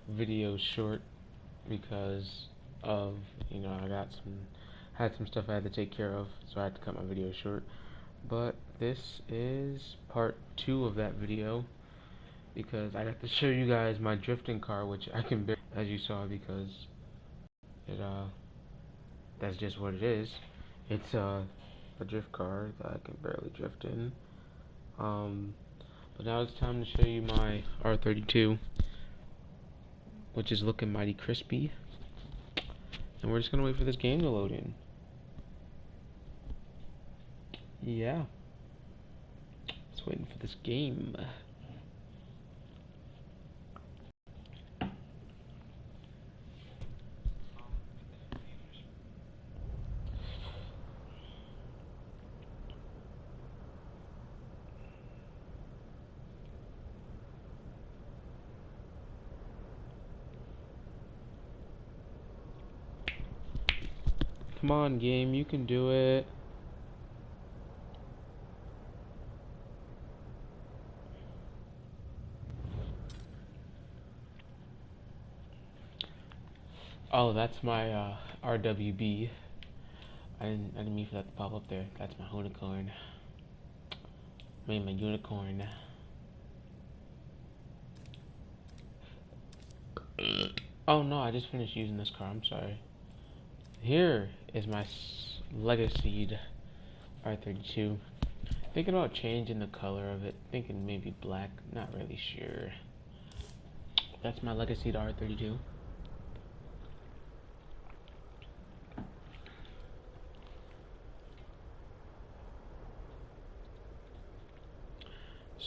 video short because of, I had some stuff I had to take care of, so I had to cut my video short. But this is part 2 of that video because I got to show you guys my drifting car, which I can barely, as you saw, because it that's just what it is. It's a drift car that I can barely drift in. But now it's time to show you my R32, which is looking mighty crispy. And we're just gonna wait for this game to load in. Yeah, just waiting for this game. Come on, game, you can do it. Oh, that's my RWB. I didn't mean for that to pop up there. That's my unicorn. My unicorn. Oh no, I just finished using this car. I'm sorry. Here is my legacy R32. Thinking about changing the color of it. Thinking maybe black. Not really sure. That's my legacy R32.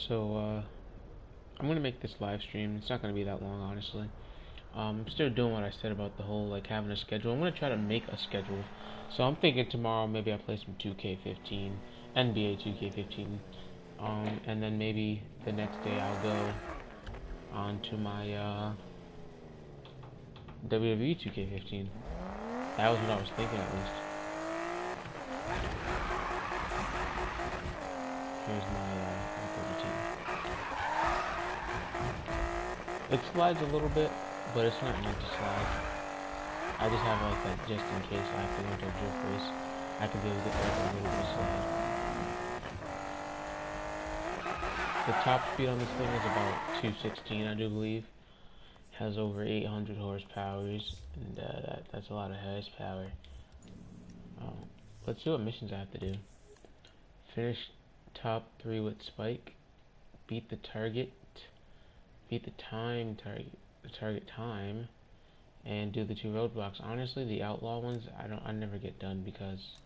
So, I'm gonna make this live stream. It's not gonna be that long, honestly. I'm still doing what I said about the whole, like, having a schedule. I'm gonna try to make a schedule. So I'm thinking tomorrow maybe I play some 2K15, NBA 2K15. And then maybe the next day I'll go on to my, WWE 2K15. That was what I was thinking, at least. Here's my, R32. It slides a little bit, but it's not meant to slide. I just have like that just in case I have to go into a drift race. I can be able to get like a little bit of slide. The top speed on this thing is about 216, I do believe. Has over 800 horsepower, and that's a lot of horsepower. Let's see what missions I have to do. Finish top 3 with Spike. Beat the target. Beat the target time, and do the 2 roadblocks. Honestly, the outlaw ones I never get done because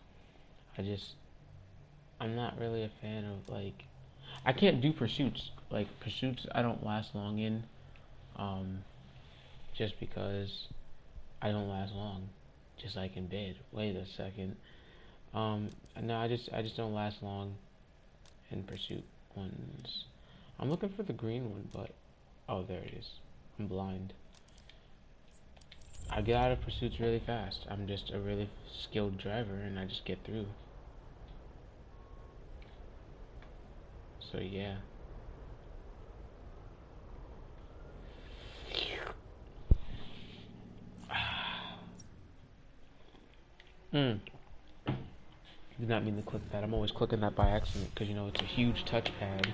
I'm not really a fan of, like, I can't do pursuits. Like, pursuits I don't last long in, just because I don't last long, just like in bed. Wait a second. No, I just don't last long in pursuit ones. I'm looking for the green one, but oh, there it is. I'm blind. I get out of pursuits really fast. I'm just a really skilled driver, and I just get through. So yeah. Did not mean to click that. I'm always clicking that by accident because, it's a huge touchpad.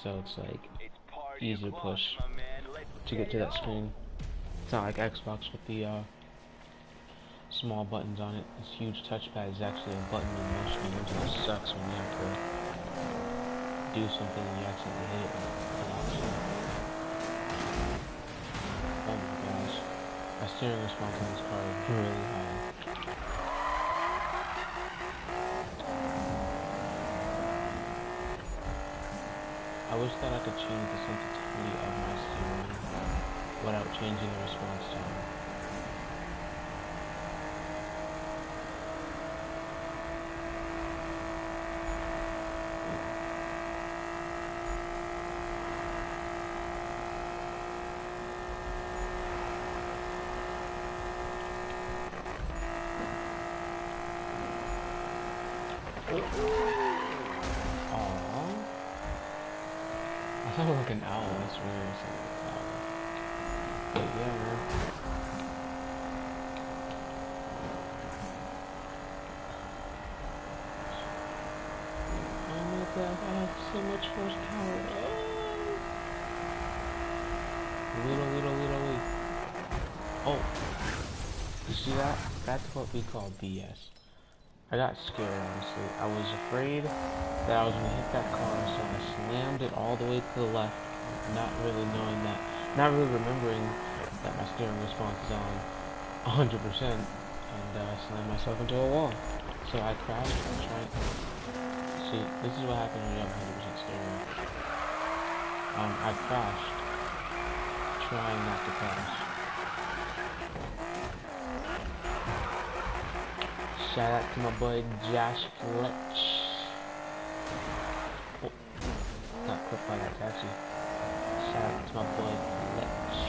So it's like easy to push to get to that screen. It's not like Xbox with the small buttons on it. This huge touchpad is actually a button in motion, which just sucks when you have to do something and you accidentally hit it. Oh my gosh. My steering response on this car is really high. I wish that I could change the sensitivity of my steering without changing the response time. Aww. I sound like an owl, I swear. I sound like an owl. But yeah, man. Oh my god, I have so much horsepower. Little. Oh, you see that? That's what we call BS. I got scared, honestly. I was afraid that I was going to hit that car, so I slammed it all the way to the left, not really knowing that, not really remembering that my steering response is on 100%, and I slammed myself into a wall. So I crashed and tried. See, this is what happens when you have 100% steering. I crashed, trying not to crash. Shout out to my boy Josh Fletch. Oh, got clipped by that taxi. Shout out to my boy Fletch.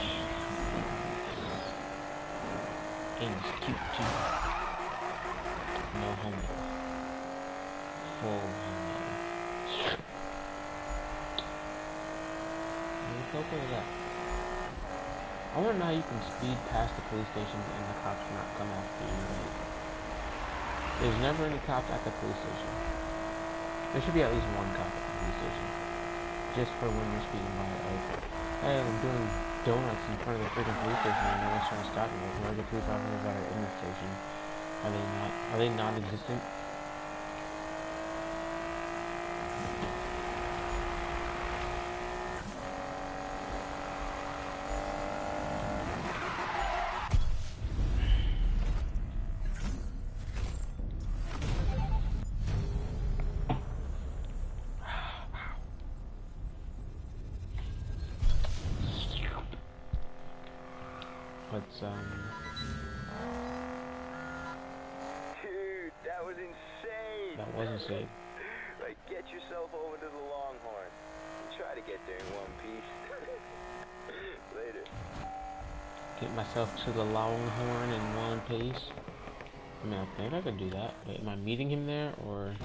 And he's cute too. No homo. Full homo. What was that? I wanna know how you can speed past the police station and the cops not come after you. Like, there's never any cops at the police station. There should be at least one cop at the police station. Just for when you're speeding by. Like, hey, I'm doing donuts in front of the freaking police station and no one's trying to stop me. Like, where are the police officers that are in the station? Are they non-existent? Dude, that was insane. That was insane. Like, get yourself over to the Longhorn and try to get there in one piece. Later. Get myself to the Longhorn in one piece. I mean, I think I could do that. Wait, am I meeting him there, or...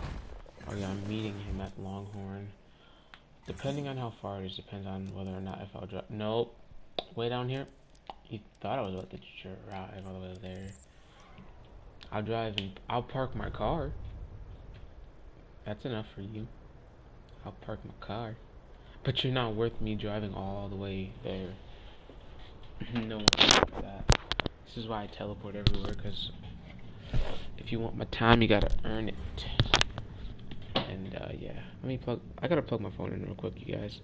Oh yeah, I'm meeting him at Longhorn. Depending on how far it is, depends on whether or not if I'll drive. Nope. Way down here. He thought I was about to drive all the way there. I'll drive and I'll park my car. That's enough for you. I'll park my car. But you're not worth me driving all the way there. No one wants that. This is why I teleport everywhere, because if you want my time, you gotta earn it. And yeah, let me plug. I gotta plug my phone in real quick, you guys.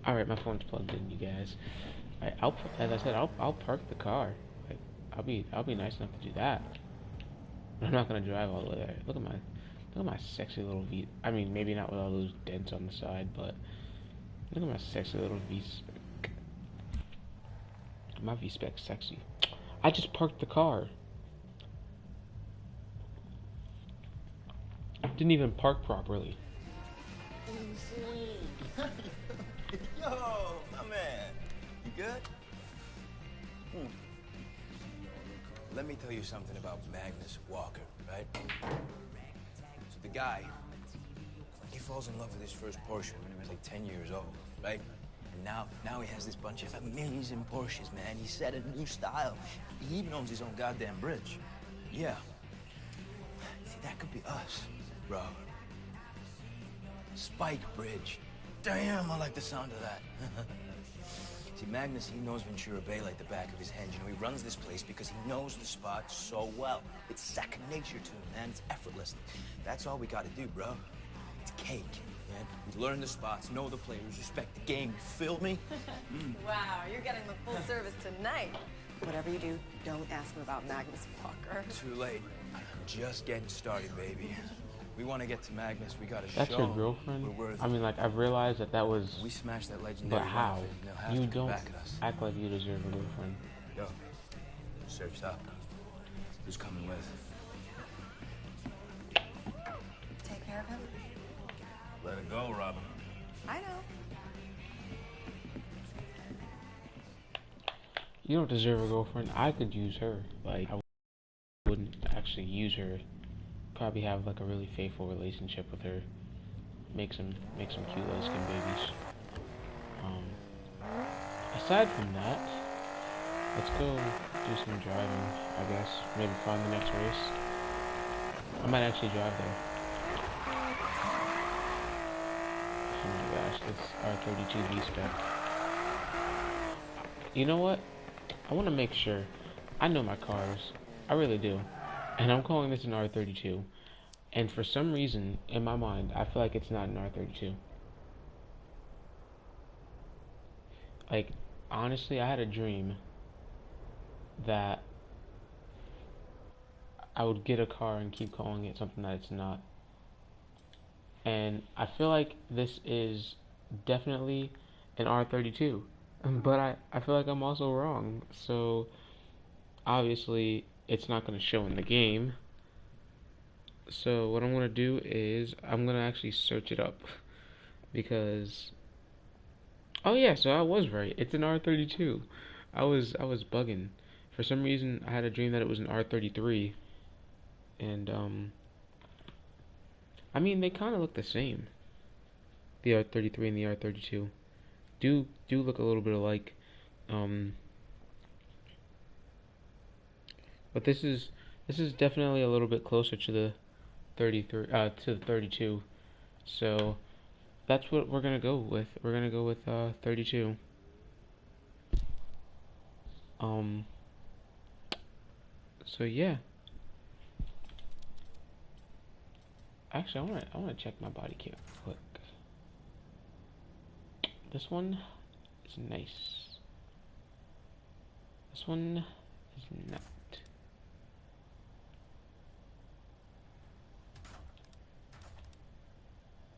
All right, my phone's plugged in, you guys. As I said, I'll park the car. Like, I'll be nice enough to do that. But I'm not gonna drive all the way there. Look at my sexy little V. I mean, maybe not with all those dents on the side, but look at my sexy little V-spec. My V-spec's sexy. I just parked the car. Didn't even park properly. Yo, my man. You good? Let me tell you something about Magnus Walker, right? So the guy, he falls in love with his first Porsche when he was like 10 years old, right? And now he has this bunch of amazing Porsches, man. He set a new style. He even owns his own goddamn bridge. Yeah. See, that could be us, bro. Spike Bridge. Damn, I like the sound of that. See, Magnus, he knows Ventura Bay like the back of his hand. You know, he runs this place because he knows the spot so well. It's second nature to him, man. It's effortless. That's all we gotta do, bro. It's cake, man. We learn the spots, know the players, respect the game. You feel me? Wow, you're getting the full service tonight. Whatever you do, don't ask him about Magnus Walker. Too late. I'm just getting started, baby. We want to get to Magnus. We got to show. That's your girlfriend? We're worth. I mean, like, I've realized that was. We smashed that legendary. But how? You don't act like you deserve a girlfriend. Yo, surf's up. Who's coming with? Take care of him? Let it go, Robin. I know. You don't deserve a girlfriend. I could use her. Like, I wouldn't actually use her. Probably have like a really faithful relationship with her. Make some cute light-skinned babies. Aside from that, let's go do some driving, I guess. Maybe find the next race. I might actually drive there. Oh my gosh, this R32 V-Spec. You know what? I want to make sure. I know my cars. I really do. And I'm calling this an R32. And for some reason, in my mind, I feel like it's not an R32. Like, honestly, I had a dream that I would get a car and keep calling it something that it's not. And I feel like this is definitely an R32. But I feel like I'm also wrong. So, obviously, it's not going to show in the game. So, what I'm going to do is, I'm going to actually search it up. Because, oh yeah, so I was right. It's an R32. I was bugging. For some reason, I had a dream that it was an R33. And, I mean, they kind of look the same. The R33 and the R32 do look a little bit alike. Um, but this is definitely a little bit closer to the 33 to the 32. So that's what we're gonna go with. We're gonna go with 32. Um, so yeah. Actually, I wanna check my body count quick. This one is nice. This one is not.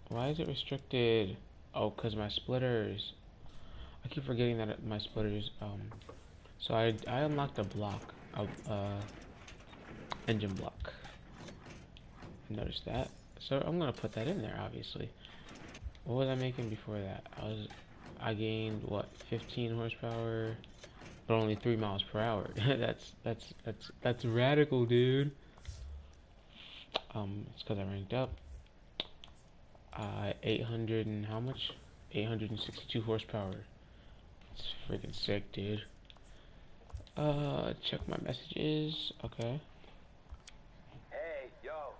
Why is it restricted? Oh, cause my splitters. I keep forgetting that my splitters. So I unlocked a block, engine block. Noticed that. So I'm gonna put that in there, obviously. What was I making before that? I gained what, 15 horsepower, but only 3 miles per hour. that's radical, dude. It's because I ranked up. 800 and how much? 862 horsepower. It's freaking sick, dude. Check my messages. Okay. Hey, yo.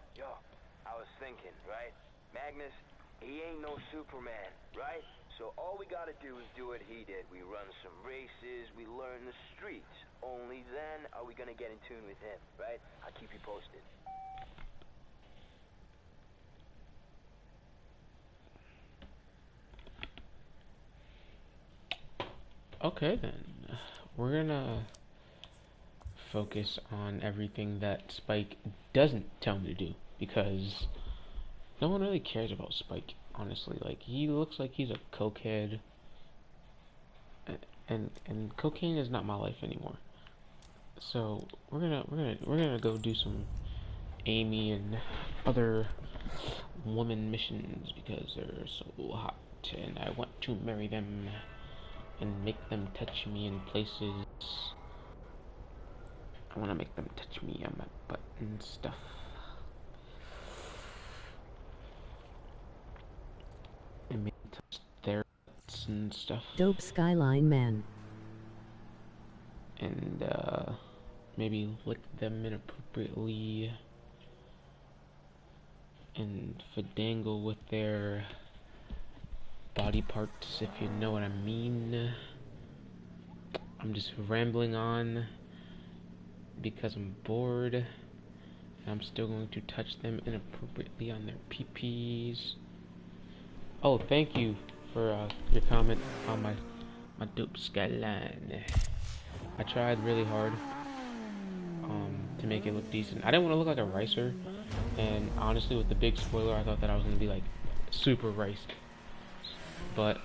I was thinking, right? Magnus, he ain't no Superman, right? So all we gotta do is do what he did. We run some races, we learn the streets. Only then are we gonna get in tune with him, right? I'll keep you posted. Okay then. We're gonna focus on everything that Spike doesn't tell me to do, because no one really cares about Spike, honestly. Like, he looks like he's a cokehead, and cocaine is not my life anymore. So we're gonna go do some Amy and other woman missions because they're so hot, and I want to marry them and make them touch me in places. I want to make them touch me on my butt and stuff. And maybe touch their butts and stuff. Dope Skyline Man. And maybe lick them inappropriately. And fadangle with their body parts, if you know what I mean. I'm just rambling on because I'm bored, and I'm still going to touch them inappropriately on their pee-pees. Oh, thank you for your comment on my dope skyline. I tried really hard to make it look decent. I didn't want to look like a ricer, and honestly, with the big spoiler, I thought that I was going to be like super riced. But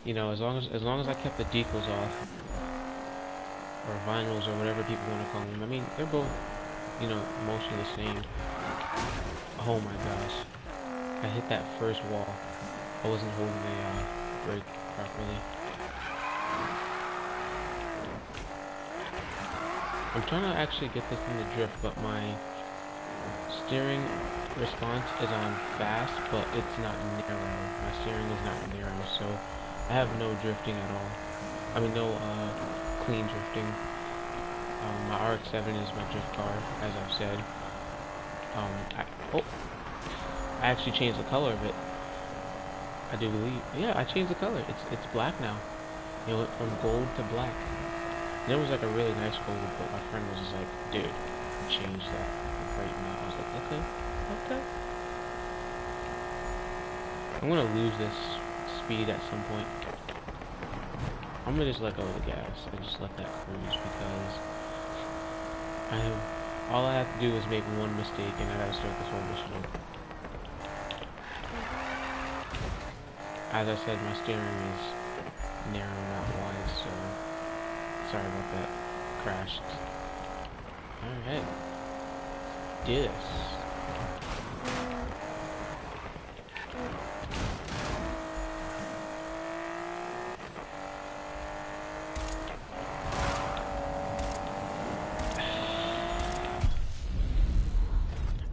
you know, as long as I kept the decals off, or vinyls, or whatever people want to call them. I mean, they're both, you know, mostly the same. Oh my gosh, I hit that first wall. I wasn't holding the brake properly. I'm trying to actually get this thing to drift, but my steering response is on fast, but it's not narrow. My steering is not narrow, so I have no drifting at all. I mean, no clean drifting. My RX-7 is my drift car, as I've said. I actually changed the color of it. I do believe. Yeah, I changed the color. It's black now. It went from gold to black. And it was like a really nice gold, but my friend was just like, dude, change that right now. I was like, okay, okay. I'm gonna lose this speed at some point. I'm gonna just let go of the gas and just let that cruise because all I have to do is make one mistake and I gotta start this whole mission over. As I said, my steering is narrow, not wide, so sorry about that. Crashed. Alright. Do this.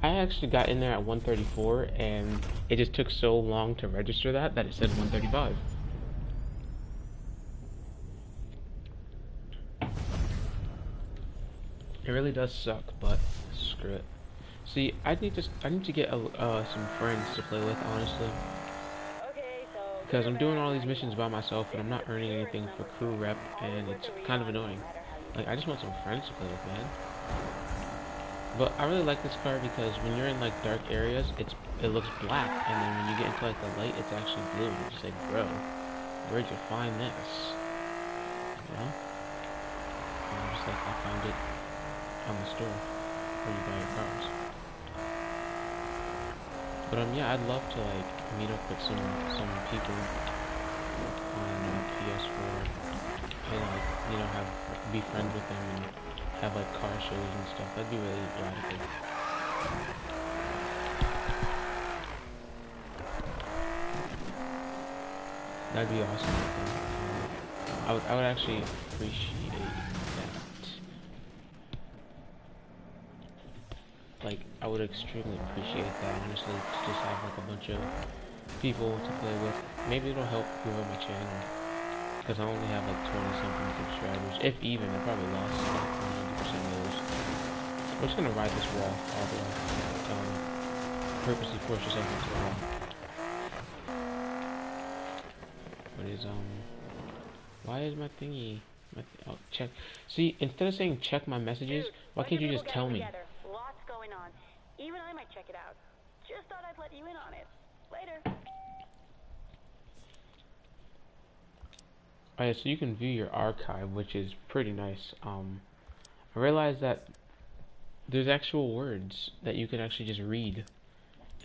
I actually got in there at 134 and it just took so long to register that it said 135. It really does suck, but screw it. See, I need to get some friends to play with, honestly. Because I'm doing all these missions by myself and I'm not earning anything for crew rep and it's kind of annoying. Like, I just want some friends to play with, man. But I really like this car because when you're in like dark areas, it looks black, and then when you get into like the light, it's actually blue. And it's just like, bro, where'd you find this? You know? And I'm just like, I found it on the store where you buy your cars. But yeah, I'd love to like meet up with some people on PS4 and like be friends with them and have like car shows and stuff. That'd be really radical. That'd be awesome. I would actually appreciate that. Like, I would extremely appreciate that, honestly, to just have like a bunch of people to play with. Maybe it'll help grow my channel, because I only have like 20-something subscribers, if even. I probably lost like 90% of those. I'm just gonna ride this wall all the way. Purposely force yourself into the wall. What is why is my thingy? Oh, check. See, instead of saying check my messages, why can't you just tell me? Lots going on. Even I might check it out. Just thought I'd let you in on it. Later. Alright, so you can view your archive, which is pretty nice. I realized that there's actual words that you can actually just read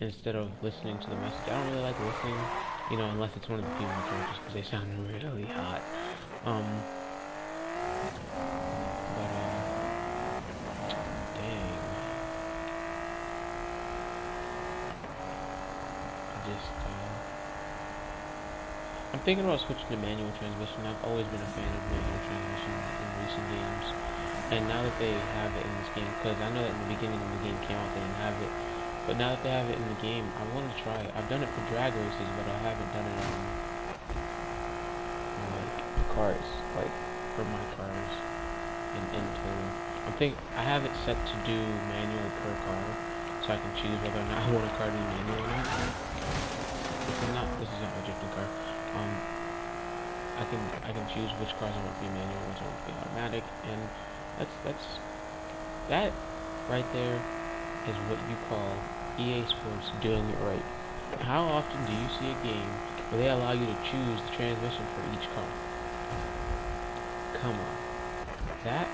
instead of listening to the message. I don't really like listening, unless it's one of the female characters because they sound really hot. Dang. I'm thinking about switching to manual transmission. I've always been a fan of manual transmission in recent games. And now that they have it in this game, because I know that in the beginning when the game came out they didn't have it. But now that they have it in the game, I want to try it. I've done it for drag races, but I haven't done it on like cars, like for my cars in total. I have it set to do manual per car, so I can choose whether or not I want a car to be manual or not. This is not a drifting car. I can choose which cars I want to be manual, which I want to be automatic, and that right there is what you call EA Sports doing it right. How often do you see a game where they allow you to choose the transmission for each car? Come on. That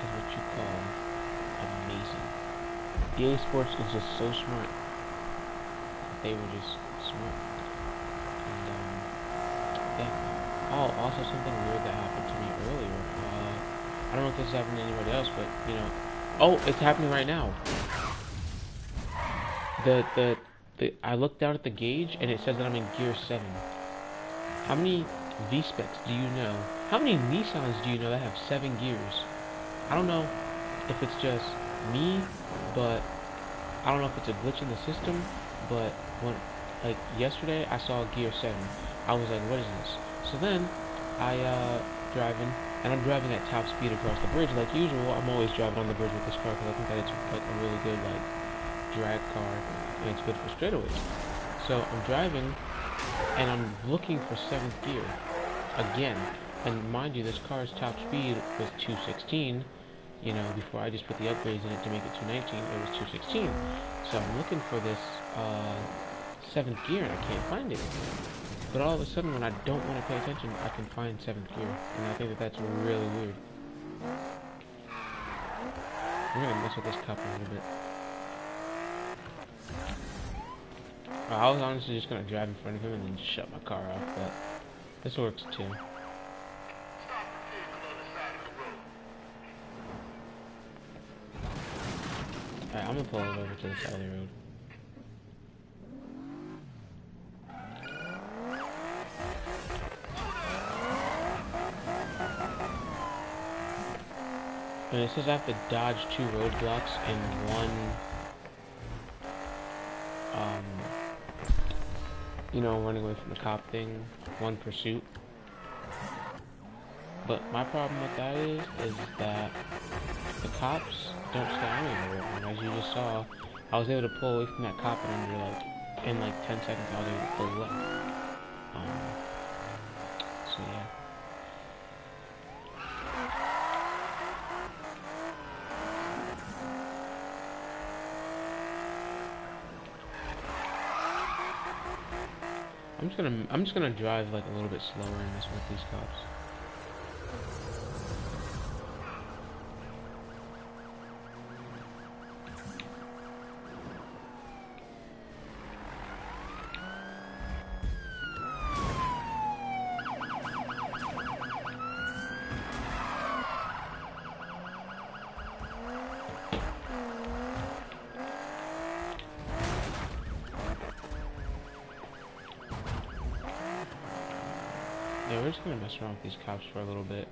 is what you call amazing. EA Sports is just so smart. They were just smart. And yeah. Oh, also something weird that happened to me earlier. I don't know if this happened to anybody else, but oh, it's happening right now. I looked down at the gauge and it says that I'm in gear 7. How many V-Specs do you know? How many Nissans do you know that have 7 gears? I don't know if it's just me, but I don't know if it's a glitch in the system, but when, like yesterday, I saw gear 7. I was like, what is this? So then, I, driving, and I'm driving at top speed across the bridge like usual. I'm always driving on the bridge with this car because I think that it's like a really good like drag car and it's good for straightaways. So I'm driving and I'm looking for 7th gear again. And mind you, this car's top speed was 216. You know, before I just put the upgrades in it to make it 219, it was 216. So I'm looking for this 7th gear and I can't find it. But all of a sudden, when I don't want to pay attention, I can find 7th gear, and I think that that's really weird. I'm gonna mess with this cup a little bit. I was honestly just gonna drive in front of him and then shut my car off, but this works too. Alright, I'm gonna pull it over to the side of the road. And it says I have to dodge 2 roadblocks and 1, you know, running away from the cop thing, 1 pursuit. But my problem with that is that the cops don't stay on me very long. As you just saw, I was able to pull away from that cop in like 10 seconds I was able to pull away. So yeah. I'm just gonna drive like a little bit slower and mess with these cops. Yeah, we're just gonna mess around with these cops for a little bit.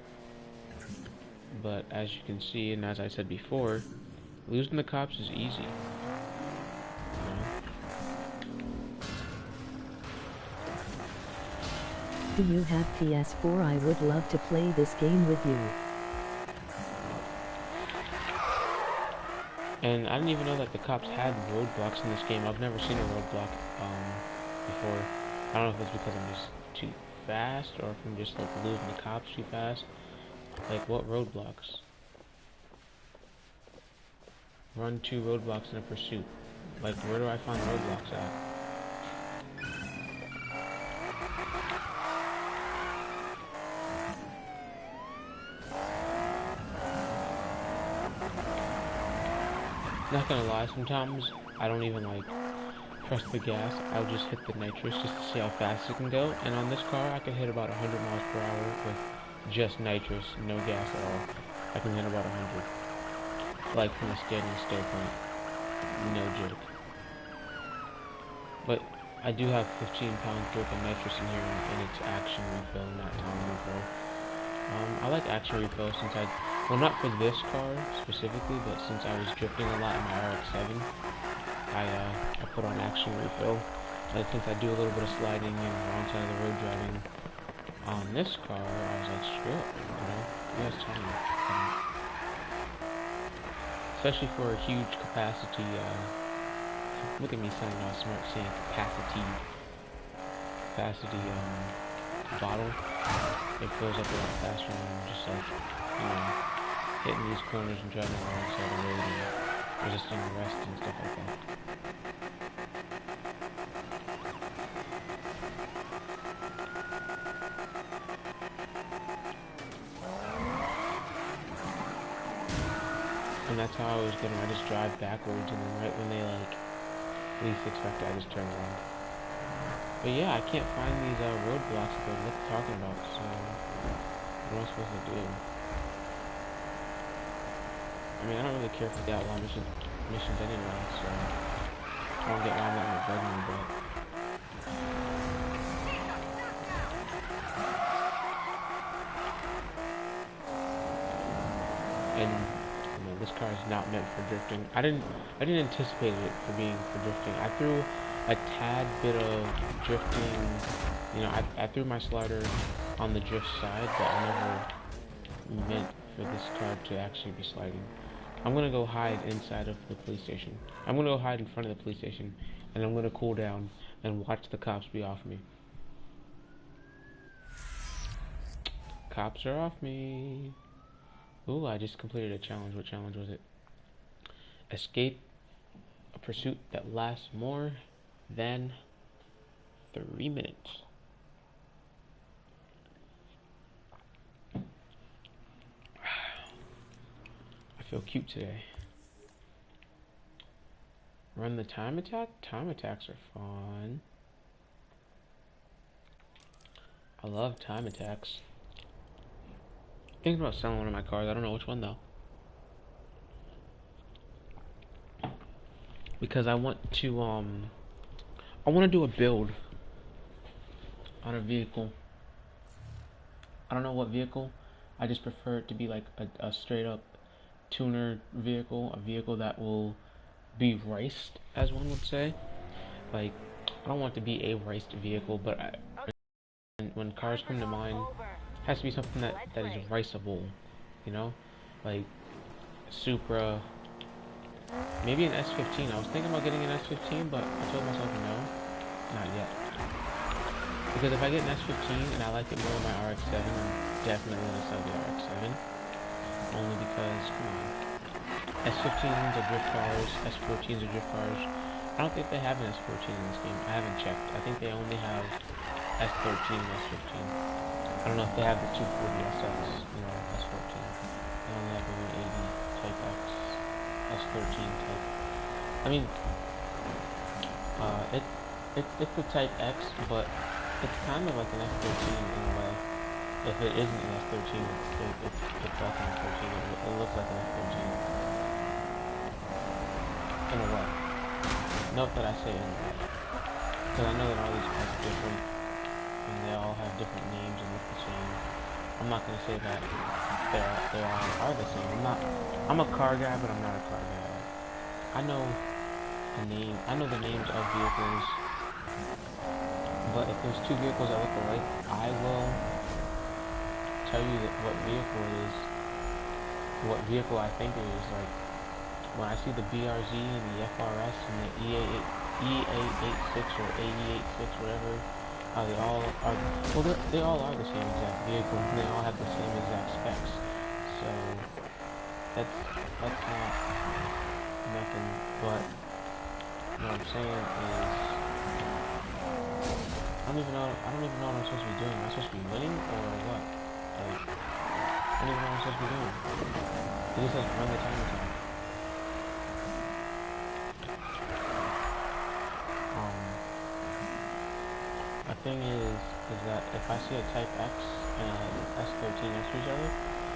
But as you can see, and as I said before, losing the cops is easy. Do you have PS4? I would love to play this game with you. And I didn't even know that the cops had roadblocks in this game. I've never seen a roadblock before. I don't know if it's because I'm just too fast or if I'm just like losing the cops too fast. Like, what roadblocks? Run 2 roadblocks in a pursuit. Like, where do I find roadblocks at? Not gonna lie, sometimes I don't even like press the gas. I'll just hit the nitrous just to see how fast it can go. And on this car, I can hit about 100 miles per hour with just nitrous, no gas at all. I can hit about 100. Like from a standing still point. No joke. But I do have 15 pounds worth of nitrous in here, and it's action refill, not time refill. I like action refill since well, not for this car specifically, but since I was drifting a lot in my RX-7, I put on action refill. Like, since I do a little bit of sliding and wrong side of the road driving on this car, I was like, screw it, you know, you guys tell me. Especially for a huge capacity, look at me sounding all smart saying capacity bottle. It fills up a lot faster than just like, you know, hitting these corners and driving alongside the road and resisting arrest and stuff like that. And that's how I was going. I just drive backwards, and then right when they like least expect it, I just turn around. But yeah, I can't find these roadblocks that they're talking about, so what am I supposed to do? I mean, I don't really care for the outlaw missions anyway, so I don't get why I'm not bugging me, but and you know, this car is not meant for drifting. I didn't anticipate it for being for drifting. I threw a tad bit of drifting, you know, I threw my slider on the drift side, but I never meant for this car to actually be sliding. I'm gonna go hide inside of the police station. I'm gonna go hide in front of the police station, and I'm gonna cool down and watch the cops be off me. Cops are off me. Ooh, I just completed a challenge. What challenge was it? Escape a pursuit that lasts more than 3 minutes. I feel cute today. Run the time attack? Time attacks are fun. I love time attacks. Thinking about selling one of my cars. I don't know which one though. Because I want to do a build on a vehicle. I don't know what vehicle. I just prefer it to be like a straight up tuner vehicle, a vehicle that will be raced, as one would say. Like, I don't want it to be a raced vehicle, but when cars come to mind, it has to be something that is raceable, you know? Like, Supra, maybe an S15. I was thinking about getting an S15, but I told myself no, not yet. Because if I get an S15 and I like it more than my RX-7, I'm definitely going to sell the RX-7. Only because, come on, S15s are drift cars, S14s are drift cars. I don't think they have an S14 in this game. I haven't checked. I think they only have S13 and S15. I don't know if they have the 240SX, you know, S14. They only have the 180 Type X, S13 Type. I mean, it's the Type X, but it's kind of like an S13 in a way. If it isn't an S13, it's like an S13. It looks like an S13 in a way. Note that I say in a way, because I know that all these cars are different, and they all have different names and look the same. I'm not gonna say that they all are the same. I'm a car guy, but I'm not a car guy. I know the names of vehicles, but if there's two vehicles that look alike, I will tell you that what vehicle I think it is. Like, when I see the BRZ and the FRS and the EA86 or AE86, whatever, they all are, well, they all are the same exact vehicle, and they all have the same exact specs. So that's not nothing. But what I'm saying is, I don't even know what I'm supposed to be doing. Am I supposed to be winning or what? Like, I don't even know what I'm supposed to be doing. It just says run the time attack. The thing is that if I see a Type X and an S13 next to each other,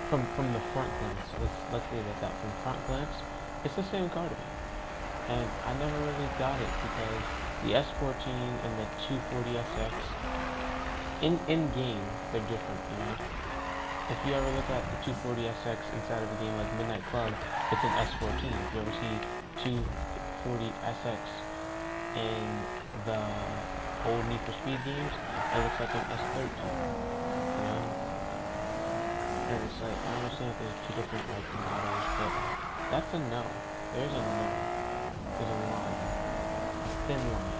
from the front glance, let's leave it at that. From front glance, it's the same car to me, and I never really got it because the S14 and the 240SX in game they're different. You know, if you ever look at the 240SX inside of a game like Midnight Club, it's an S14. If you ever see 240SX in the old Need for Speed games, it looks like an S13, you know? And it's like, I understand that there's two different like models, but that's a no. There's a no. There's a line. A thin line.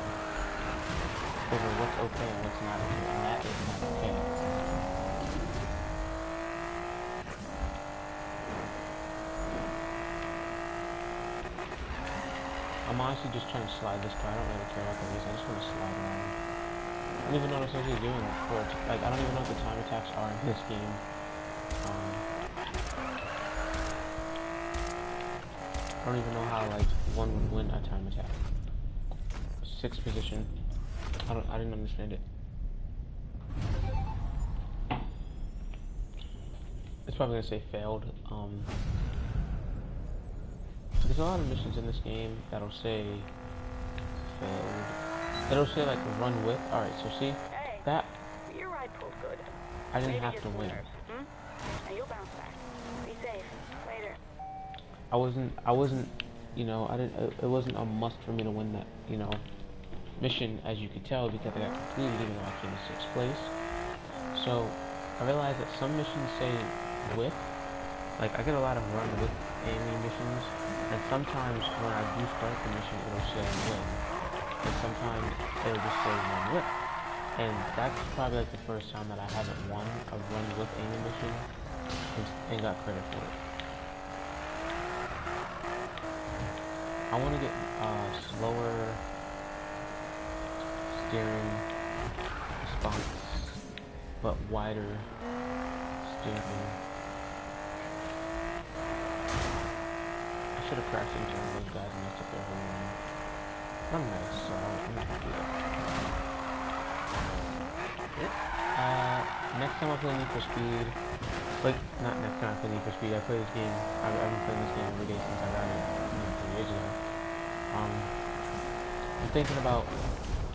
Over what's okay and what's not okay, and that is not okay. I'm honestly just trying to slide this car. I don't really care about the race. I just want to slide around. I don't even know what I'm supposed to be doing for it. Like, I don't even know what the time attacks are in this game. I don't even know how, like, one would win a time attack. 6th position. I didn't understand it. It's probably gonna say failed. There's a lot of missions in this game that'll say failed. It'll say like run with. Alright, so see that Your ride pulled good. I didn't Maybe have just to win. nerves, And you'll bounce back. Be safe. Later. I wasn't, you know, it wasn't a must for me to win that, you know, mission, as you could tell, because I got completed even though I came in 6th place. So I realized that some missions say with. Like, I get a lot of run with Amy missions, and sometimes when I do start the mission, it'll say win, and sometimes it'll just say run with. And that's probably like the first time that I haven't won a run with Amy mission and got credit for it. I want to get slower steering response, but wider steering. I should have crashed into one of those guys and messed up their whole run. I'm nice, so I'm not gonna do that. Next time I play Need for Speed, like, not next time I play Need for Speed, I play this game, I've been playing this game every day since I got it, 3 years ago. I'm thinking about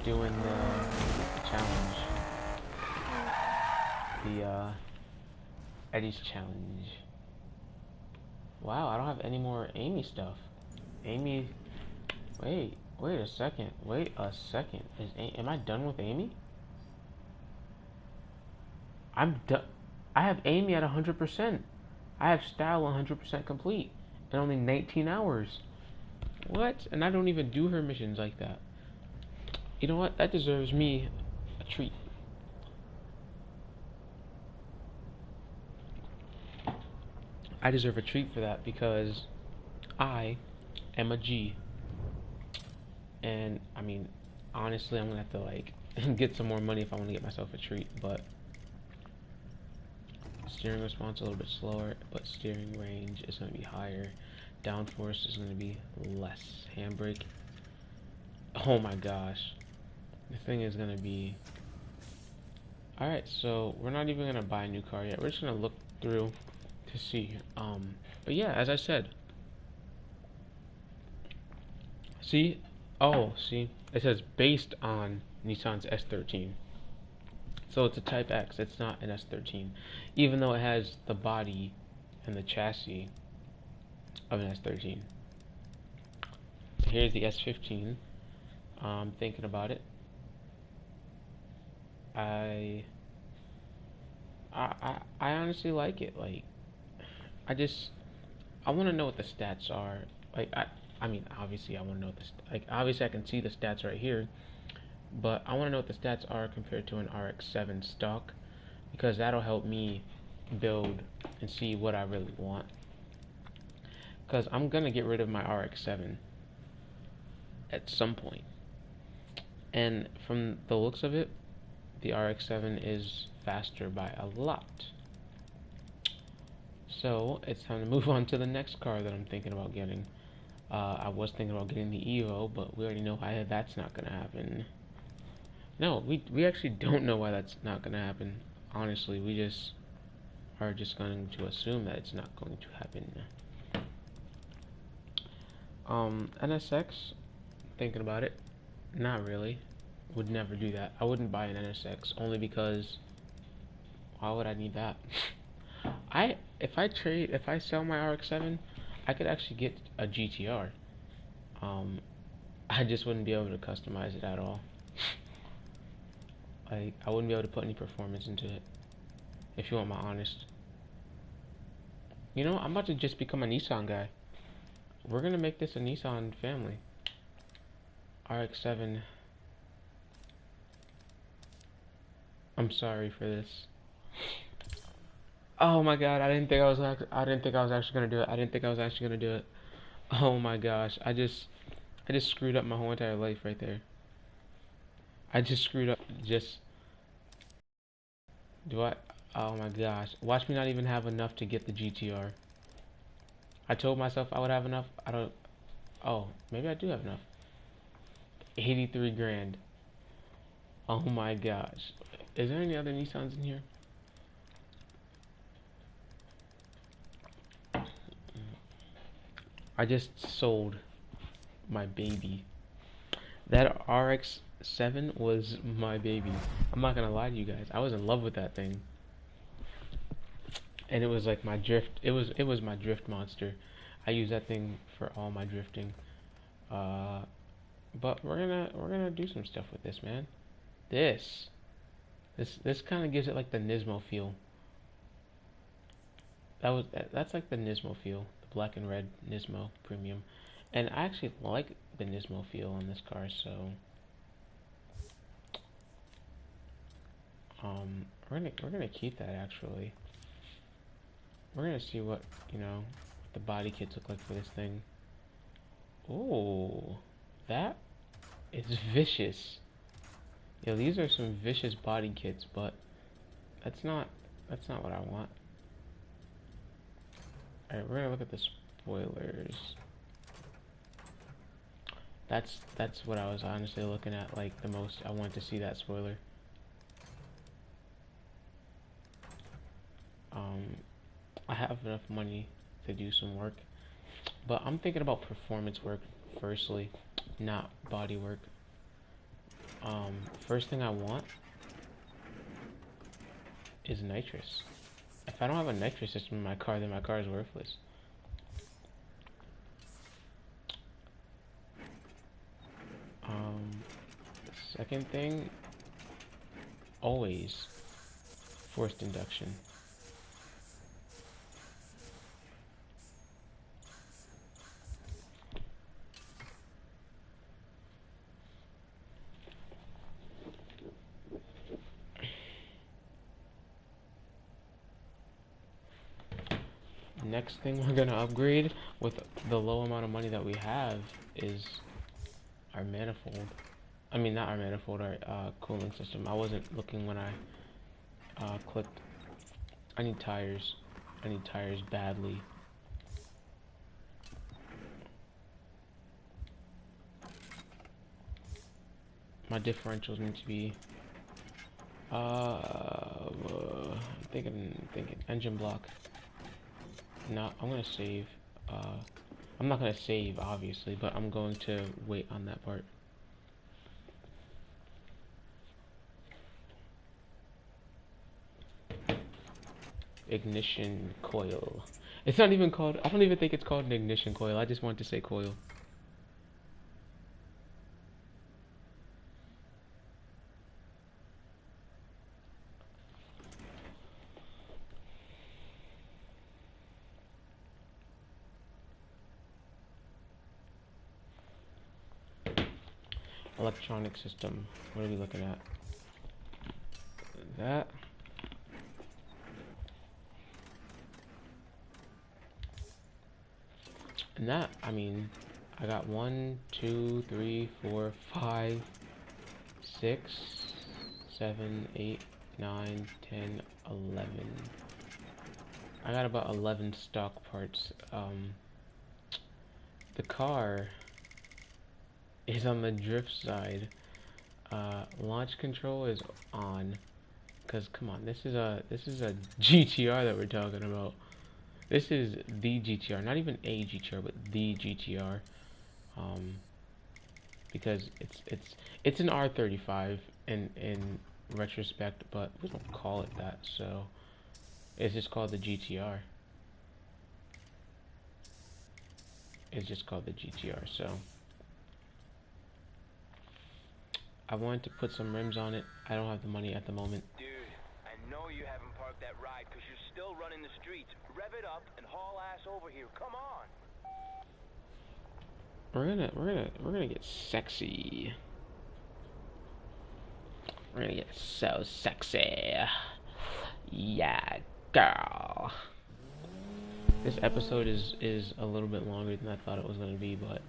doing the challenge, the Eddie's challenge. Wow, I don't have any more Amy stuff. Amy, wait a second, am I done with Amy? I'm done. I have Amy at 100%. I have style 100% complete in only 19 hours. What? And I don't even do her missions like that. You know what? That deserves me a treat. I deserve a treat for that because I am a G. And I mean, honestly, I'm gonna have to like get some more money if I want to get myself a treat. But steering response a little bit slower, but steering range is gonna be higher. Downforce is gonna be less. Handbrake. Oh my gosh, the thing is gonna be. All right, so we're not even gonna buy a new car yet. We're just gonna look through to see. But yeah, as I said. See? Oh, see? It says based on Nissan's S13. So it's a Type X, it's not an S13. Even though it has the body and the chassis of an S13. Here's the S15. Thinking about it. I honestly like it. Like, I want to know what the stats are. Like, I mean, obviously I want to know like, obviously I can see the stats right here, but I want to know what the stats are compared to an RX-7 stock, because that'll help me build and see what I really want. Because I'm gonna get rid of my RX-7 at some point, and from the looks of it, the RX-7 is faster by a lot. So it's time to move on to the next car that I'm thinking about getting. I was thinking about getting the Evo, but we already know why that's not gonna happen. No, we actually don't know why that's not gonna happen. Honestly, we just are just going to assume that it's not going to happen. NSX, thinking about it, not really. Would never do that. I wouldn't buy an NSX only because why would I need that? If I sell my RX-7, I could actually get a GTR. I just wouldn't be able to customize it at all. Like, I wouldn't be able to put any performance into it. If you want my honest. You know, I'm about to just become a Nissan guy. We're gonna make this a Nissan family. RX-7. I'm sorry for this. Oh my god, I didn't think I was actually gonna do it. I didn't think I was actually gonna do it. Oh my gosh, I just screwed up my whole entire life right there. I just screwed up. Do I? Oh my gosh. Watch me not even have enough to get the GTR. I told myself I would have enough. I don't. Oh, maybe I do have enough. 83 grand. Oh my gosh. Is there any other Nissans in here? I just sold my baby. That RX-7 was my baby. I'm not gonna lie to you guys. I was in love with that thing. And it was like my drift. It was my drift monster. I use that thing for all my drifting. But we're gonna do some stuff with this, man. This kind of gives it like the Nismo feel. That's like the Nismo feel, the black and red Nismo Premium, and I actually like the Nismo feel on this car. So we're gonna keep that actually. We're gonna see what the body kits look like for this thing. Oh, that is vicious. Yeah, these are some vicious body kits, but that's not what I want. Alright, we're gonna look at the spoilers. That's what I was honestly looking at, like the most. I wanted to see that spoiler. I have enough money to do some work, but I'm thinking about performance work firstly, not body work. First thing I want is nitrous. If I don't have a nitrous system in my car, then my car is worthless. Second thing, always forced induction. Next thing we're gonna upgrade with the low amount of money that we have is our manifold. I mean, not our manifold, our cooling system. I wasn't looking when I clicked. I need tires. I need tires badly. My differentials need to be. I'm thinking engine block. No, I'm gonna save. I'm not gonna save, obviously, but I'm going to wait on that part. Ignition coil. It's not even called. I don't even think it's called an ignition coil. I just want to say coil. Electronic system. What are we looking at? That. And that, I mean, I got 1, 2, 3, 4, 5, 6, 7, 8, 9, 10, 11. I got about 11 stock parts. The car is on the drift side. Launch control is on. Cause come on, this is a GTR that we're talking about. This is the GTR, not even a GTR, but the GTR. Because it's an R35 in retrospect, but we don't call it that, so it's just called the GTR. It's just called the GTR. So I wanted to put some rims on it. I don't have the money at the moment. Dude, I know you haven't parked that ride because you're still running the streets. Rev it up and haul ass over here. Come on. We're gonna get sexy. We're gonna get so sexy. Yeah, girl. This episode is a little bit longer than I thought it was gonna be, but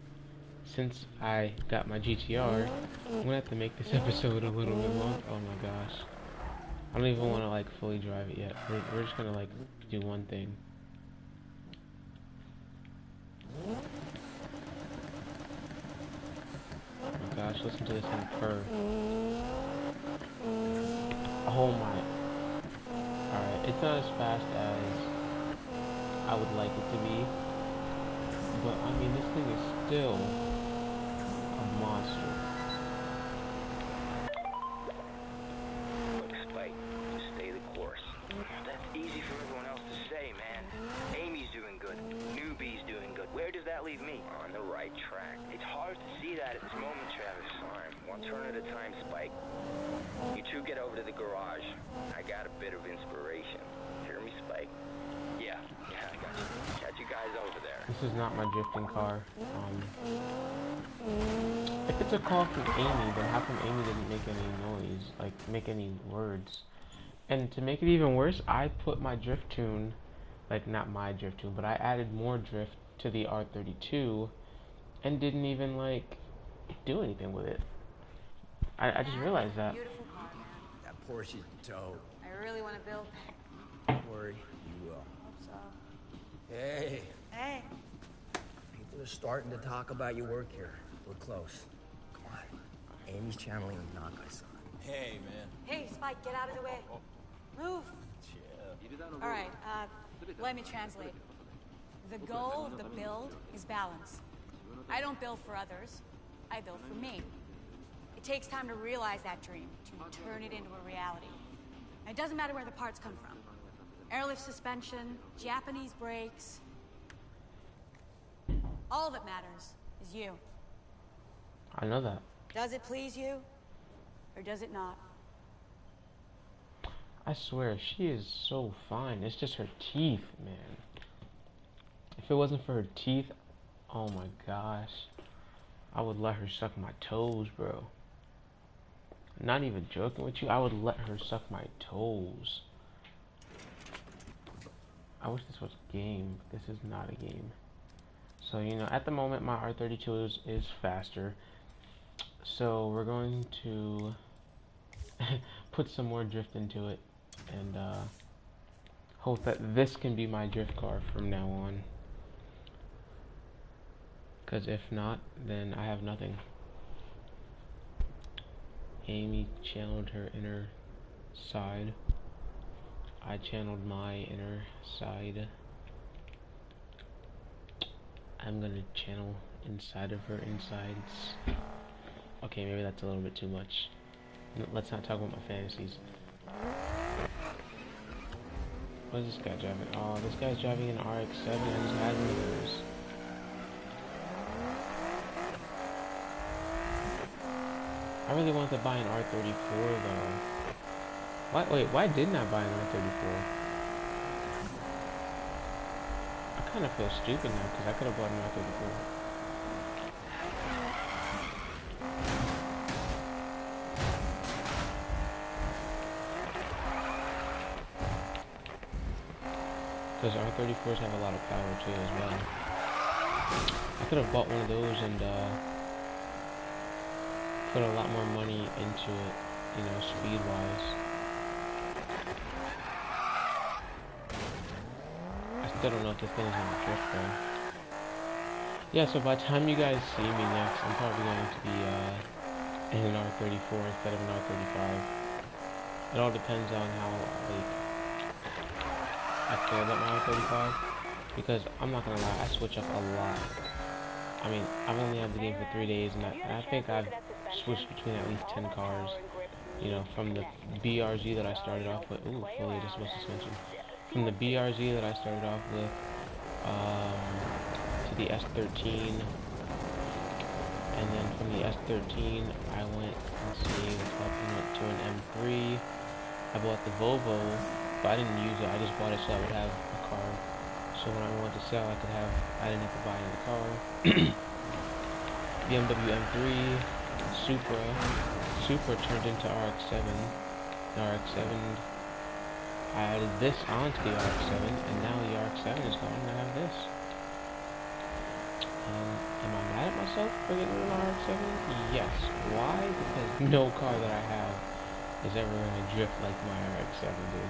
since I got my GTR, I'm gonna have to make this episode a little bit long. Oh my gosh. I don't even want to like fully drive it yet. We're just gonna like do one thing. Oh my gosh, listen to this thing purr. Oh my. Alright, it's not as fast as I would like it to be. But I mean, this thing is still a monster. Look, Spike, just stay the course. That's easy for everyone else to say, man. Amy's doing good. Newbie's doing good. Where does that leave me? On the right track. It's hard to see that at this moment, Travis. Fine. One turn at a time, Spike. You two get over to the garage. I got a bit of inspiration. Hear me, Spike? Yeah. This is not my drifting car. If it's a call from Amy, then how come Amy didn't make any noise, like make any words? And to make it even worse, I put my drift tune, like not my drift tune, but I added more drift to the R32 and didn't even like do anything with it. I just realized that. Beautiful car, man. That Porsche's dope. I really want to build. Don't worry, you will. Hope so. Hey, Hey. people are starting to talk about your work here. We're close. Come on. Amy's channeling a knock I saw. Hey, man. Hey, Spike, get out of the way. Move. All right, let me translate. The goal of the build is balance. I don't build for others, I build for me. It takes time to realize that dream, to turn it into a reality. And it doesn't matter where the parts come from. Airlift suspension, Japanese brakes. All that matters is you. I know that. Does it please you, or does it not? I swear, she is so fine. It's just her teeth, man. If it wasn't for her teeth, oh my gosh, I would let her suck my toes, bro. Not even joking with you, I would let her suck my toes. I wish this was a game. This is not a game. So, you know, at the moment, my R32 is faster. So, we're going to put some more drift into it. And hope that this can be my drift car from now on. Because if not, then I have nothing. Amy channeled her inner side. I channeled my inner side. I'm gonna channel inside of her insides. Okay, maybe that's a little bit too much. Let's not talk about my fantasies. What is this guy driving? Oh, this guy's driving an RX-7. I just had one of those. I really wanted to buy an R34 though. Why didn't I buy an R34? I kind of feel stupid now because I could have bought an R34. Because R34s have a lot of power too as well. I could have bought one of those and put a lot more money into it, you know, speed-wise. I still don't know if this thing is gonna drift though. Yeah, so by the time you guys see me next, I'm probably going to be in an R34 instead of an R35. It all depends on how I feel about my R35, because I'm not gonna lie, I switch up a lot. I mean, I've only had the game for 3 days, and I think I've switched between at least 10 cars. You know, from the BRZ that I started off with. Ooh, fully adjustable suspension. From the BRZ that I started off with, to the S13, and then from the S13, I went and went to an M3. I bought the Volvo, but I didn't use it. I just bought it so I would have a car. So when I wanted to sell, I didn't have to buy any car. BMW M3, Supra turned into RX-7. The RX-7, I added this onto the RX-7, and now the RX-7 is gone, and I have this. Am I mad at myself for getting rid of my RX-7? Yes. Why? Because no car that I have is ever going to drift like my RX-7 did.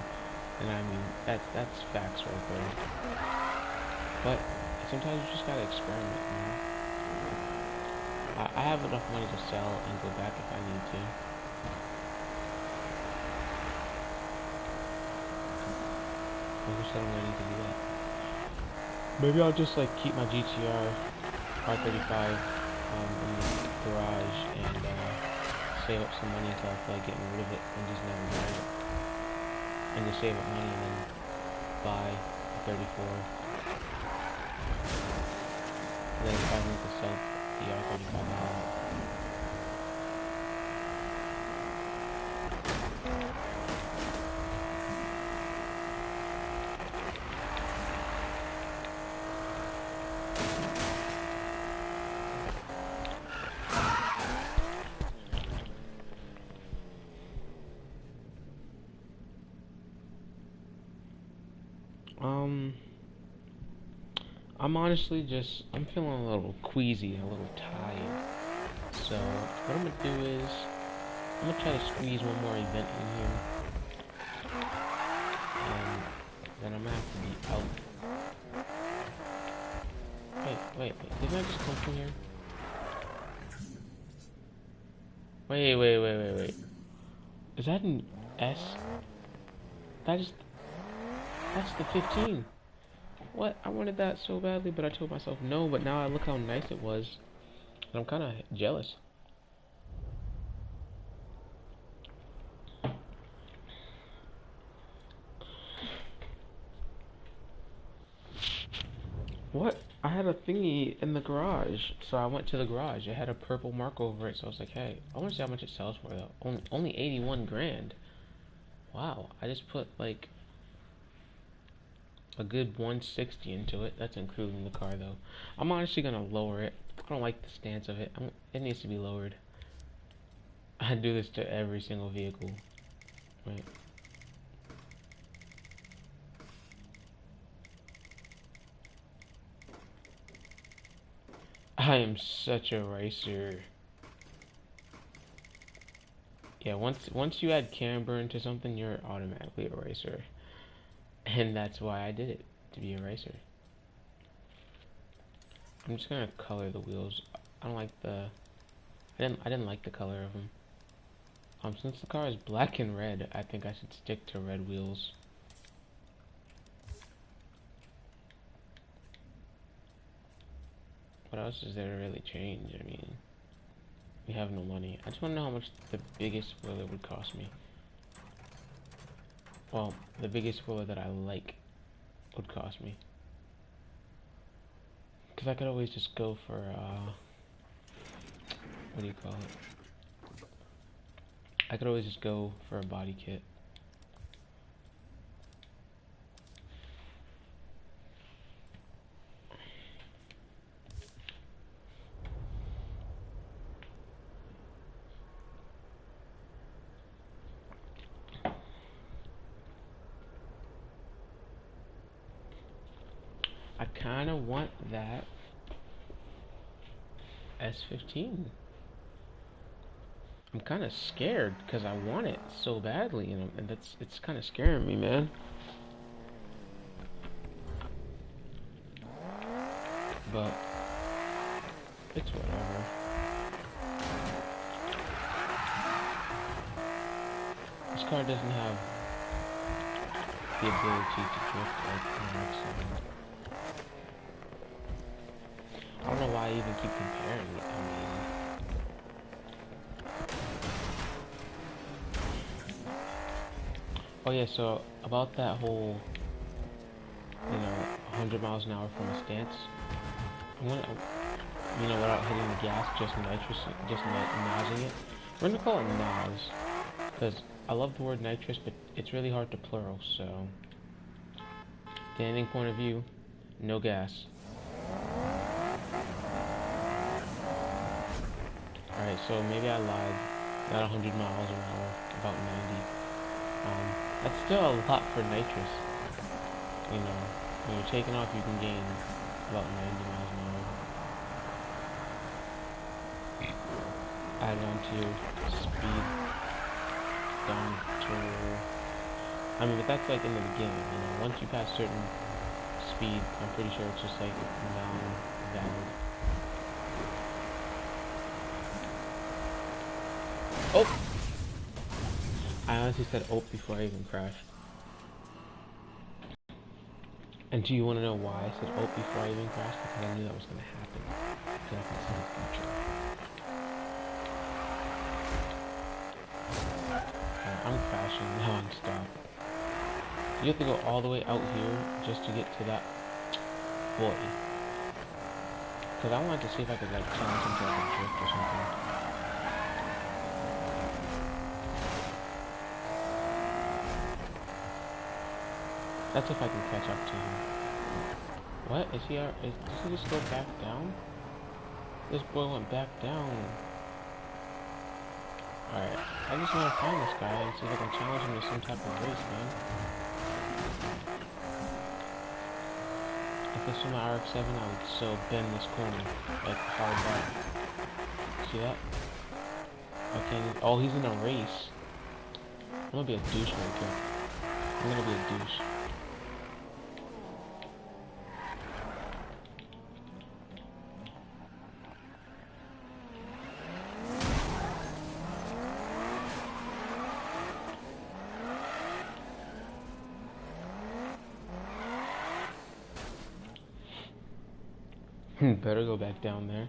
And I mean, that's facts right there. But sometimes you just gotta experiment, you know? I have enough money to sell and go back if I need to. I wish I don't need to do that. Maybe I'll just like keep my GTR R35 in the garage and save up some money until I feel like getting rid of it and just never drive it. And just save up money and then buy a 34. And then if I need to sell the R35 out. I'm honestly just, I'm feeling a little queasy, a little tired. So, what I'm gonna do is, I'm gonna try to squeeze one more event in here. And then I'm gonna have to be out. Wait, didn't I just come from here? Wait. Is that an S? That's the 15. What? I wanted that so badly, but I told myself no, but now I look how nice it was. And I'm kind of jealous. What? I had a thingy in the garage, so I went to the garage. It had a purple mark over it, so I was like, hey, I want to see how much it sells for, though. Only 81 grand. Wow, I just put, like, a good 160 into it. That's including the car, though. I'm honestly gonna lower it. I don't like the stance of it. It needs to be lowered. I do this to every single vehicle. Right. I am such a racer. Yeah, once you add camber into something, you're automatically a racer. And that's why I did it, to be a racer. I'm just gonna color the wheels. I don't like the I didn't like the color of them. Since the car is black and red, I think I should stick to red wheels. What else is there to really change? I mean, we have no money. I just want to know how much the biggest spoiler would cost me. Well, the biggest spoiler that I like would cost me. Because I could always just go for, what do you call it? I could always just go for a body kit. I kind of want that S15. I'm kind of scared because I want it so badly, and it's kind of scaring me, man. But it's whatever. This car doesn't have the ability to drift like the next one. I don't know why I even keep comparing it. I mean, oh yeah, so about that whole, 100 miles an hour from a stance, I'm gonna, without hitting the gas, just nitrous, just nozzing it. We're gonna call it nos, because I love the word nitrous, but it's really hard to plural, so, standing point of view, no gas. Alright, so maybe I lied, not 100 miles an hour, about 90. That's still a lot for nitrous. When you're taking off, you can gain about 90 miles an hour. Add it onto your speed down to... I mean, but that's like in the beginning, Once you pass certain speed, I'm pretty sure it's just like non-valid. Oh! I honestly said "oh" before I even crashed. And do you want to know why I said "oh" before I even crashed? Because I knew that was going to happen. Because I can see the future. I'm crashing non-stop. You have to go all the way out here just to get to that boy. Because I wanted to see if I could like challenge him to like a drift or something. That's if I can catch up to him. What? Does he just go back down? This boy went back down. Alright, I just want to find this guy and see if I can challenge him to some type of race, man. If this was my RX-7, I would so bend this corner, like hard back. See that? Okay. Oh, he's in a race. I'm gonna be a douche real quick. I'm gonna be a douche. Better go back down there.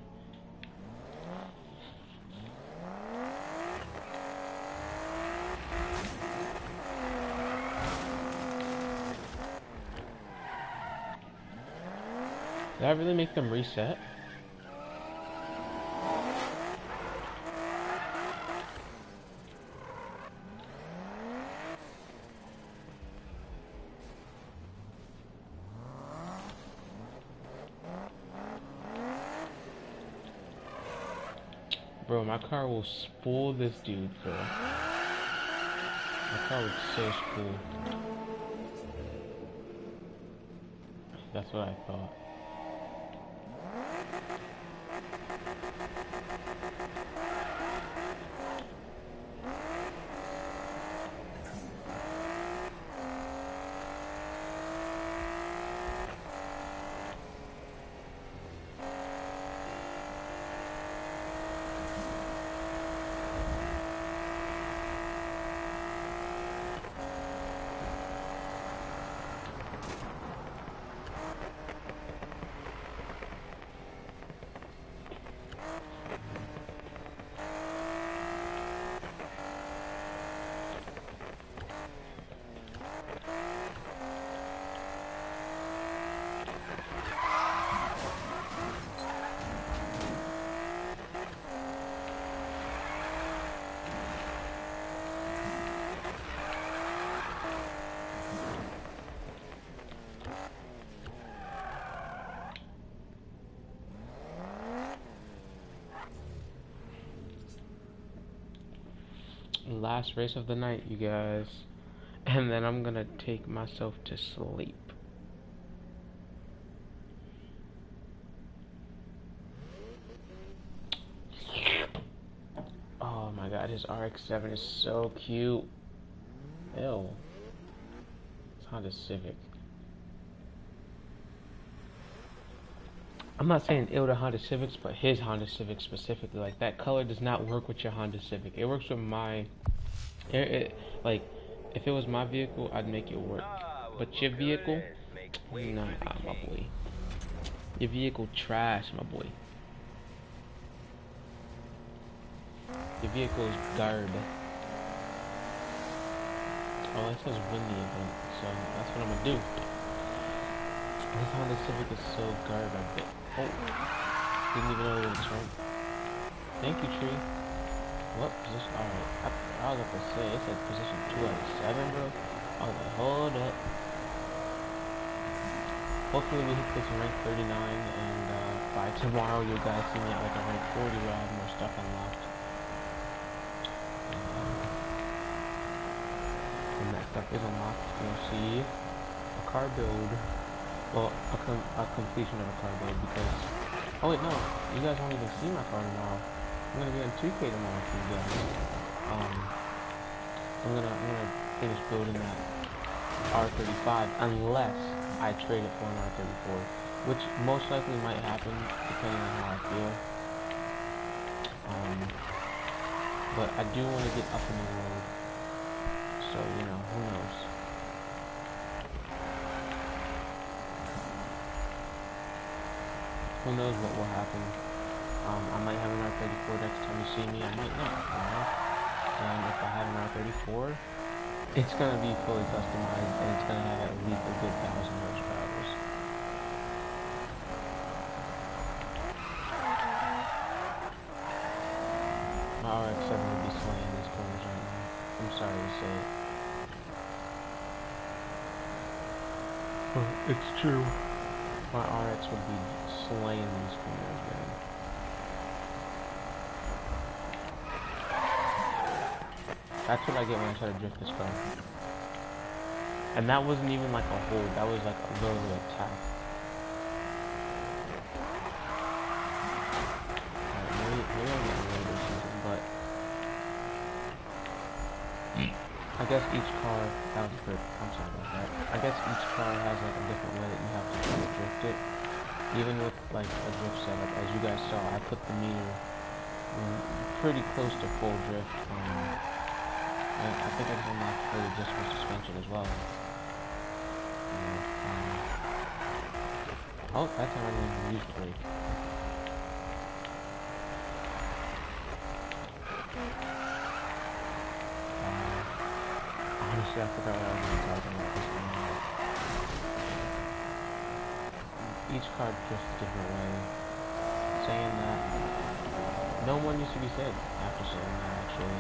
Did that really make them reset? Bro, my car will spoil this dude, bro. My car would so spoil. That's what I thought. Last race of the night, you guys. And then I'm gonna take myself to sleep. Oh my god, his RX-7 is so cute. Ew. It's Honda Civic. I'm not saying ill to Honda Civics, but his Honda Civic specifically. Like, that color does not work with your Honda Civic. It works with my... like, if it was my vehicle, I'd make it work. But your vehicle... Nah, my boy. Your vehicle trash, my boy. Your vehicle is garb. Oh, it says windy event, so that's what I'm gonna do. This Honda Civic is so garb, I bet. Oh, didn't even know it was right. Thank you, tree. What position? Alright, I was about to say, it said position 2 out of 7, bro. I was like, hold up. Hopefully we hit this rank 39, and by tomorrow you guys see me at like a rank 40 where I have more stuff unlocked. When that stuff is unlocked, you'll see a car build. Well, a completion of a car build, because... Oh wait, no. You guys won't even see my car tomorrow. I'm gonna be on 2K tomorrow for you guys. I'm gonna finish building that R35, unless I trade it for an R34, which most likely might happen, depending on how I feel. But I do want to get up in the world, so, you know, who knows. Who knows what will happen. I might have an R34 next time you see me, I might not, you know? And if I have an R34, it's gonna be fully customized, and it's gonna have at least a good 1,000 horsepower. My RX-7 would be slaying these corners right now. I'm sorry to say it. It's true. My RX would be slaying these corners, man. That's what I get when I try to drift this car. And that wasn't even like a hold, that was like a literally a tap. guess each car, that was good, I'm sorry about that. I guess each car has like a different way that you have to try to drift it. Even with like a drift setup, as you guys saw, I put the meter pretty close to full drift. I think I can unlock fully adjustable suspension as well. Oh, that time I didn't even use the brake. Honestly, I forgot what I was even talking about this one. Each car drifts a different way. Saying that, no one needs to be said after saying that, actually.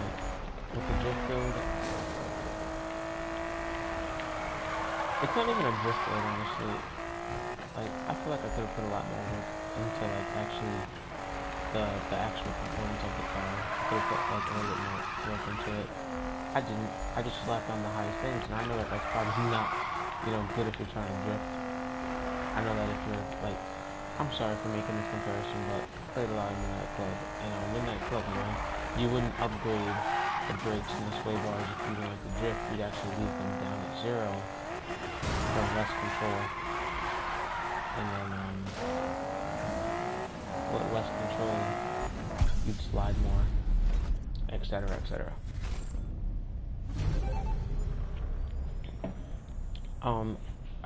Like, with the drift build, it's not even a drift build, honestly. Like, I feel like I could have put a lot more work into, like, actually the actual components of the car. I could have put, like, a little bit more work into it. I didn't. I just slapped on the highest things, and I know that that's probably not, good if you're trying to drift. I know that if you're, like, I'm sorry for making this comparison, but I played a lot of Midnight Club, and on Midnight Club, you wouldn't upgrade the brakes and the sway bars if you wanted to drift. You'd actually leave them down at 0 for less control, and then with less control, you'd slide more, etc., etc.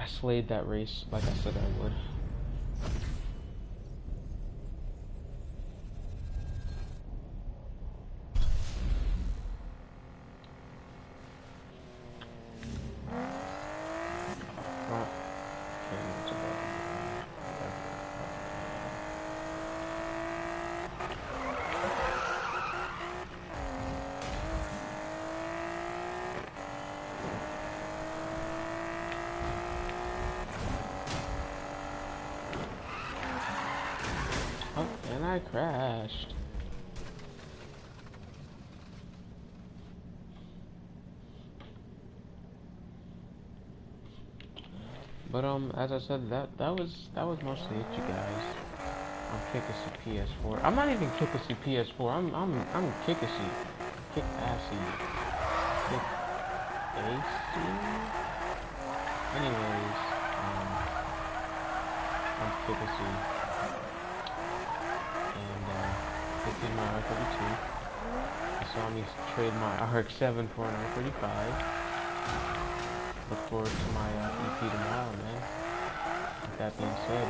I slayed that race like I said I would. Oh, and I crashed. But as I said, that was mostly it, you guys. I'm Kikasi PS4. I'm not even Kikasi PS4. I'm Kikasi. Kick-assy. Kick-assy? Anyways, I'm Kikasi. And this is my R32. You saw me trade my RX-7 for an R35. Look forward to my EP tomorrow, man. With that being said,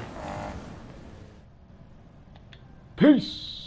peace!